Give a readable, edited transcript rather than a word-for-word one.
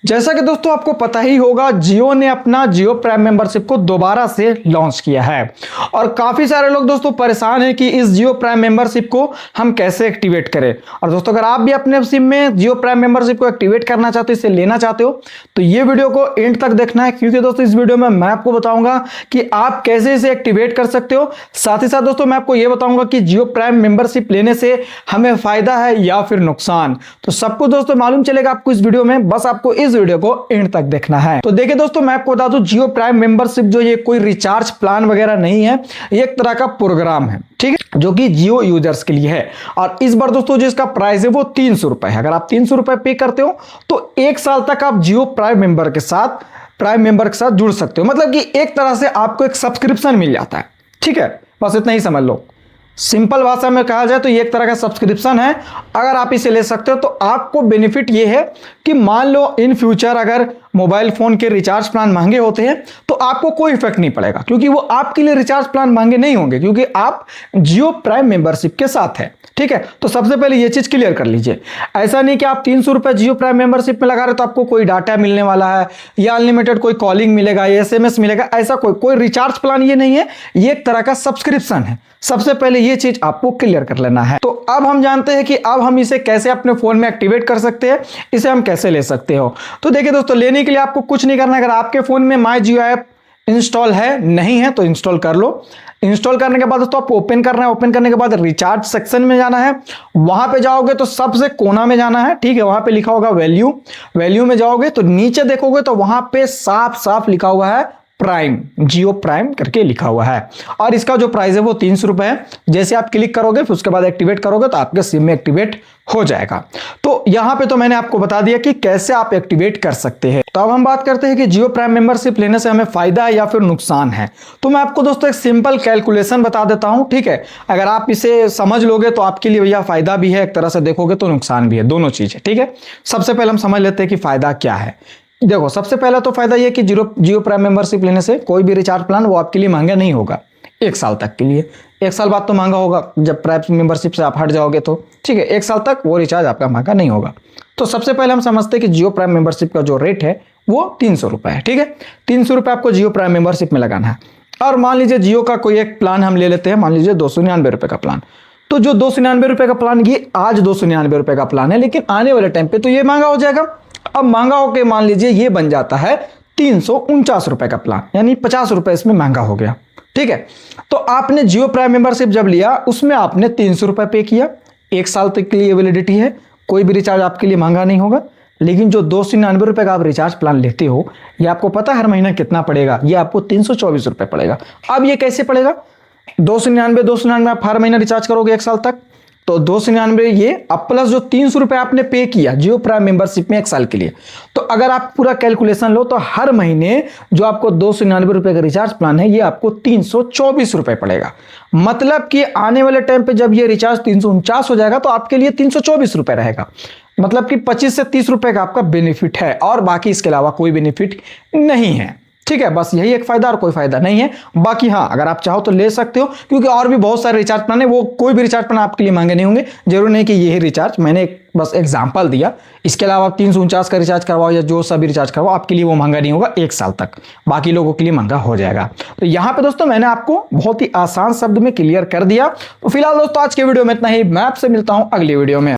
जैसा कि दोस्तों आपको पता ही होगा, जियो ने अपना जियो प्राइम मेंबरशिप को दोबारा से लॉन्च किया है और काफी सारे लोग दोस्तों परेशान हैं कि इस जियो प्राइम मेंबरशिप को हम कैसे एक्टिवेट करें। और दोस्तों अगर आप भी अपने सिम में जियो प्राइम मेंबरशिप को एक्टिवेट करना चाहते हो, इसे लेना चाहते हो, तो ये वीडियो को एंड तक देखना है, क्योंकि दोस्तों इस वीडियो में मैं आपको बताऊंगा कि आप कैसे इसे एक्टिवेट कर सकते हो। साथ ही साथ दोस्तों मैं आपको यह बताऊंगा कि जियो प्राइम मेंबरशिप लेने से हमें फायदा है या फिर नुकसान। तो सब कुछ दोस्तों मालूम चलेगा आपको इस वीडियो में, बस आपको इस वीडियो को एंड तक देखना है। तो देखिए दोस्तों, मैं आपको बता दूं, जियो प्राइम मेंबरशिप जो ये कोई रिचार्ज प्लान वगैरह नहीं है, ये एक तरह का प्रोग्राम है, ठीक है, जो कि जियो यूजर्स के लिए है। और इस बार दोस्तों जो इसका प्राइस है वो 300 रुपए है। अगर आप 300 रुपए पे करते हो तो 1 साल तक आप जियो प्राइम मेंबर के साथ जुड़ सकते हो। मतलब कि एक तरह से आपको एक सब्सक्रिप्शन मिल जाता है, ठीक है, बस इतना ही समझ लो। सिंपल भाषा में कहा जाए तो ये एक तरह का सब्सक्रिप्शन है। अगर आप इसे ले सकते हो तो आपको बेनिफिट ये है कि मान लो इन फ्यूचर अगर मोबाइल फोन के रिचार्ज प्लान महंगे होते हैं तो आपको कोई इफेक्ट नहीं पड़ेगा, क्योंकि वो आपके लिए रिचार्ज प्लान महंगे नहीं होंगे, क्योंकि आप जियो प्राइम मेंबरशिप के साथ है, ठीक है। तो सबसे पहले ये चीज क्लियर कर लीजिए। ऐसा नहीं कि आप 300 रुपए जियो प्राइम मेंबरशिप में लगा रहे तो आपको कोई डाटा मिलने वाला है या अनलिमिटेड कोई कॉलिंग मिलेगा या SMS मिलेगा, ऐसा कोई रिचार्ज प्लान ये नहीं है। ये एक तरह का सब्सक्रिप्शन है। सबसे पहले ये चीज आपको क्लियर कर लेना है। तो अब हम जानते हैं कि अब हम इसे कैसे अपने फोन में एक्टिवेट कर सकते हैं, इसे हम कैसे ले सकते हो। तो देखिए दोस्तों, लेने के लिए आपको कुछ नहीं करना है। अगर आपके फोन में माई जियो ऐप इंस्टॉल है, नहीं है तो इंस्टॉल कर लो। इंस्टॉल करने के बाद दोस्तों आपको ओपन करना है। ओपन करने के बाद रिचार्ज सेक्शन में जाना है। वहां पे जाओगे तो सबसे कोना में जाना है, ठीक है, वहां पे लिखा होगा वैल्यू में जाओगे तो नीचे देखोगे तो वहां पे साफ साफ लिखा हुआ है प्राइम, जियो प्राइम करके लिखा हुआ है। और इसका जो प्राइस है वो 300 रुपए है। जैसे आप क्लिक करोगे फिर उसके बाद एक्टिवेट करोगे तो आपके सिम में एक्टिवेट हो जाएगा। तो यहां पे तो मैंने आपको बता दिया कि कैसे आप एक्टिवेट कर सकते हैं। तो अब हम बात करते हैं कि जियो प्राइम मेंबरशिप लेने से हमें फायदा है या फिर नुकसान है। तो मैं आपको दोस्तों एक सिंपल कैलकुलेशन बता देता हूं, ठीक है। अगर आप इसे समझ लोगे तो आपके लिए भैया फायदा भी है, एक तरह से देखोगे तो नुकसान भी है, दोनों चीज है, ठीक है। सबसे पहले हम समझ लेते हैं कि फायदा क्या है। देखो, सबसे पहला तो फायदा यह कि जियो प्राइम मेंबरशिप लेने से कोई भी रिचार्ज प्लान वो आपके लिए महंगा नहीं होगा 1 साल तक के लिए। 1 साल बाद तो महंगा होगा जब प्राइम मेंबरशिप से आप हट जाओगे तो, ठीक है। 1 साल तक वो रिचार्ज आपका महंगा नहीं होगा। तो सबसे पहले हम समझते हैं कि जियो प्राइम मेंबरशिप का जो रेट है वो 300 रुपए है, ठीक है। 300 रुपए आपको जियो प्राइम मेंबरशिप में लगाना है। और मान लीजिए जियो का कोई एक प्लान हम ले लेते हैं, मान लीजिए 299 रुपए का प्लान। तो जो 299 रुपए का प्लान, ये आज 299 रुपए का प्लान है, लेकिन आने वाले टाइम पे तो ये महंगा हो जाएगा। अब महंगा होकर मान लीजिए ये बन जाता है 349 रुपए का प्लान, यानी 50 रुपए इसमें महंगा हो गया, ठीक है। तो आपने जियो प्राइम मेंबरशिप जब लिया उसमें आपने 300 रुपए पे किया। 1 साल तक के लिए वैलिडिटी है, कोई भी रिचार्ज आपके लिए महंगा नहीं होगा। लेकिन जो 299 रुपए का आप रिचार्ज प्लान लेते हो, ये आपको पता है हर महीना कितना पड़ेगा? ये आपको 324 रुपए पड़ेगा। अब ये कैसे पड़ेगा? 299 आप हर महीना रिचार्ज करोगे 1 साल तक, तो 299 ये अब प्लस जो 300 रुपए आपने पे किया जियो प्राइम मेंबरशिप में 1 साल के लिए। तो अगर आप पूरा कैलकुलेशन लो तो हर महीने जो आपको 299 रुपए का रिचार्ज प्लान है ये आपको 324 रुपए पड़ेगा। मतलब कि आने वाले टाइम पे जब ये रिचार्ज 349 हो जाएगा तो आपके लिए 324 रुपए रहेगा। मतलब कि 25 से 30 रुपए का आपका बेनिफिट है और बाकी इसके अलावा कोई बेनिफिट नहीं है, ठीक है। बस यही एक फायदा और कोई फायदा नहीं है। बाकी हाँ, अगर आप चाहो तो ले सकते हो, क्योंकि और भी बहुत सारे रिचार्ज प्लान है, वो कोई भी रिचार्ज प्लान आपके लिए महंगे नहीं होंगे। जरूर नहीं कि यही रिचार्ज, मैंने बस एग्जांपल दिया। इसके अलावा आप 349 का रिचार्ज करवाओ या जो सभी रिचार्ज करवाओ, आपके लिए वो महंगा नहीं होगा 1 साल तक, बाकी लोगों के लिए महंगा हो जाएगा। तो यहाँ पे दोस्तों मैंने आपको बहुत ही आसान शब्द में क्लियर कर दिया। तो फिलहाल दोस्तों आज के वीडियो में इतना ही। मैं आपसे मिलता हूँ अगली वीडियो में।